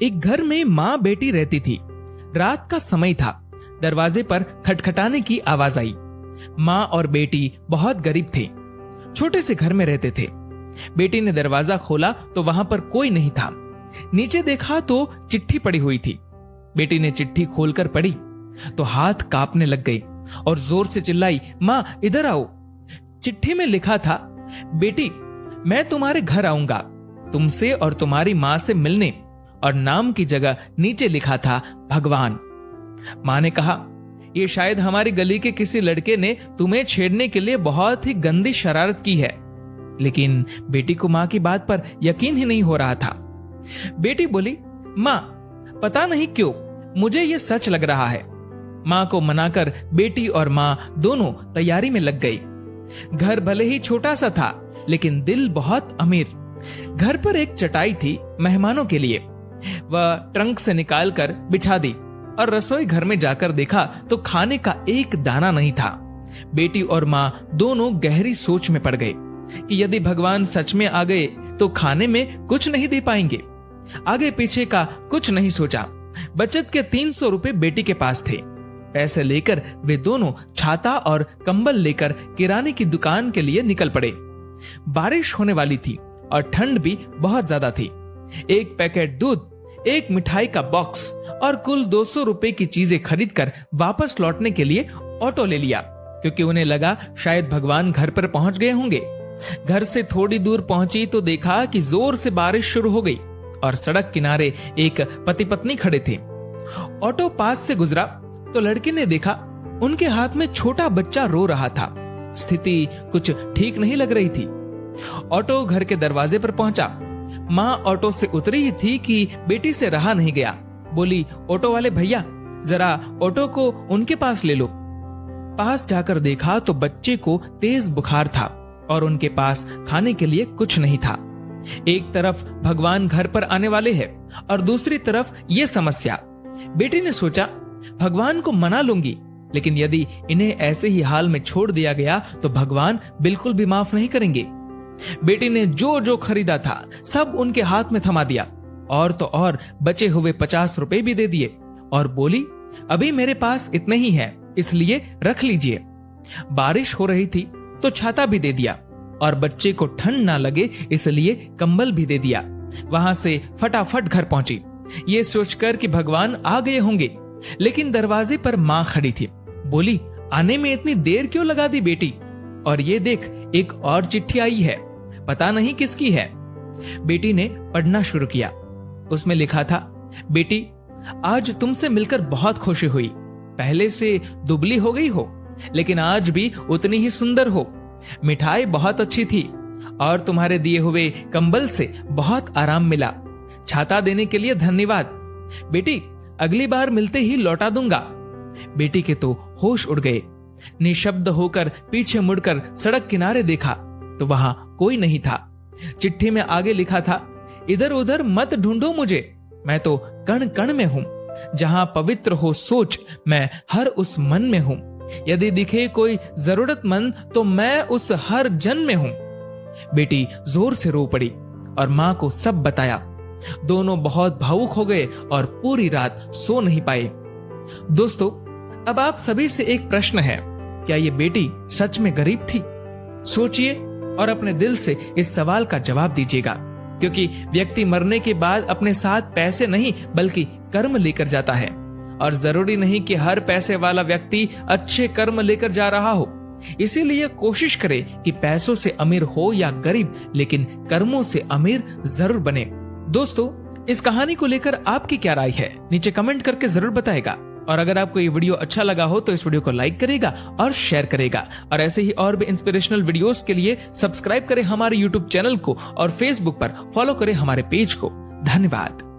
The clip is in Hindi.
एक घर में माँ बेटी रहती थी। रात का समय था। दरवाजे पर खटखटाने की आवाज आई। माँ और बेटी बहुत गरीब थे, छोटे से घर में रहते थे। बेटी ने दरवाजा खोला तो वहां पर कोई नहीं था। नीचे देखा तो चिट्ठी पड़ी हुई थी। बेटी ने चिट्ठी खोलकर पढ़ी तो हाथ कांपने लग गए और जोर से चिल्लाई, माँ इधर आओ। चिट्ठी में लिखा था, बेटी मैं तुम्हारे घर आऊंगा तुमसे और तुम्हारी माँ से मिलने, और नाम की जगह नीचे लिखा था भगवान। माँ ने कहा, ये शायद हमारी गली के किसी लड़के ने तुम्हें छेड़ने के लिए बहुत ही गंदी शरारत की है। लेकिन बेटी को माँ की बात पर यकीन ही नहीं हो रहा था। बेटी बोली, माँ पता नहीं क्यों मुझे ये सच लग रहा है। माँ को मनाकर बेटी और माँ दोनों तैयारी में लग गई। घर भले ही छोटा सा था लेकिन दिल बहुत अमीर। घर पर एक चटाई थी मेहमानों के लिए। वह ट्रंक से निकालकर बिछा दी और रसोई घर में जाकर देखा तो खाने का एक दाना नहीं था। बेटी और माँ दोनों गहरी सोच में पड़ गए कि यदि भगवान सच में आ गए तो खाने में कुछ नहीं दे पाएंगे। आगे पीछे का कुछ नहीं सोचा। बचत के 300 रुपए बेटी के पास थे। पैसे लेकर वे दोनों छाता और कंबल लेकर किराने की दुकान के लिए निकल पड़े। बारिश होने वाली थी और ठंड भी बहुत ज्यादा थी। एक पैकेट दूध, एक मिठाई का बॉक्स और कुल 200 रुपए की चीजें खरीदकर वापस लौटने के लिए ऑटो ले लिया, क्योंकि उन्हें लगा शायद भगवान घर पर पहुंच गए होंगे। घर से थोड़ी दूर पहुंची तो देखा कि जोर से बारिश शुरू हो गई और सड़क किनारे एक पति पत्नी खड़े थे। ऑटो पास से गुजरा तो लड़के ने देखा उनके हाथ में छोटा बच्चा रो रहा था। स्थिति कुछ ठीक नहीं लग रही थी। ऑटो घर के दरवाजे पर पहुंचा। माँ ऑटो से उतरी ही थी कि बेटी से रहा नहीं गया। बोली, ऑटो वाले भैया जरा ऑटो को उनके पास ले लो। पास जाकर देखा तो बच्चे को तेज बुखार था और उनके पास खाने के लिए कुछ नहीं था। एक तरफ भगवान घर पर आने वाले हैं और दूसरी तरफ ये समस्या। बेटी ने सोचा, भगवान को मना लूंगी, लेकिन यदि इन्हें ऐसे ही हाल में छोड़ दिया गया तो भगवान बिल्कुल भी माफ नहीं करेंगे। बेटी ने जो जो खरीदा था सब उनके हाथ में थमा दिया और तो और बचे हुए 50 रुपए भी दे दिए और बोली, अभी मेरे पास इतने ही है, इसलिए रख लीजिए। बारिश हो रही थी तो छाता भी दे दिया और बच्चे को ठंड ना लगे इसलिए कंबल भी दे दिया। वहां से फटाफट घर पहुंची, ये सोचकर कि भगवान आ गए होंगे। लेकिन दरवाजे पर माँ खड़ी थी। बोली, आने में इतनी देर क्यों लगा दी बेटी? और ये देख, एक और चिट्ठी आई है, पता नहीं किसकी है। बेटी ने पढ़ना शुरू किया। उसमें लिखा था, बेटी आज तुमसे मिलकर बहुत खुशी हुई। पहले से दुबली हो गई हो लेकिन आज भी उतनी ही सुंदर हो। मिठाई बहुत अच्छी थी और तुम्हारे दिए हुए कंबल से बहुत आराम मिला। छाता देने के लिए धन्यवाद। बेटी अगली बार मिलते ही लौटा दूंगा। बेटी के तो होश उड़ गए। निशब्द होकर पीछे मुड़कर सड़क किनारे देखा तो वहां कोई नहीं था। चिट्ठी में आगे लिखा था, इधर उधर मत ढूंढो मुझे, मैं तो कण कण में हूं। जहां पवित्र हो सोच, मैं हर उस मन में हूं। यदि दिखे कोई जरूरतमंद तो मैं उस हर जन में हूं। बेटी जोर से रो पड़ी और मां को सब बताया। दोनों बहुत भावुक हो गए और पूरी रात सो नहीं पाए। दोस्तों, अब आप सभी से एक प्रश्न है, क्या ये बेटी सच में गरीब थी? सोचिए और अपने दिल से इस सवाल का जवाब दीजिएगा, क्योंकि व्यक्ति मरने के बाद अपने साथ पैसे नहीं बल्कि कर्म लेकर जाता है। और जरूरी नहीं कि हर पैसे वाला व्यक्ति अच्छे कर्म लेकर जा रहा हो। इसीलिए कोशिश करें कि पैसों से अमीर हो या गरीब, लेकिन कर्मों से अमीर जरूर बने। दोस्तों, इस कहानी को लेकर आपकी क्या राय है, नीचे कमेंट करके जरूर बताएगा। और अगर आपको ये वीडियो अच्छा लगा हो तो इस वीडियो को लाइक करेगा और शेयर करेगा। और ऐसे ही और भी इंस्पिरेशनल वीडियोस के लिए सब्सक्राइब करें हमारे यूट्यूब चैनल को और फेसबुक पर फॉलो करें हमारे पेज को। धन्यवाद।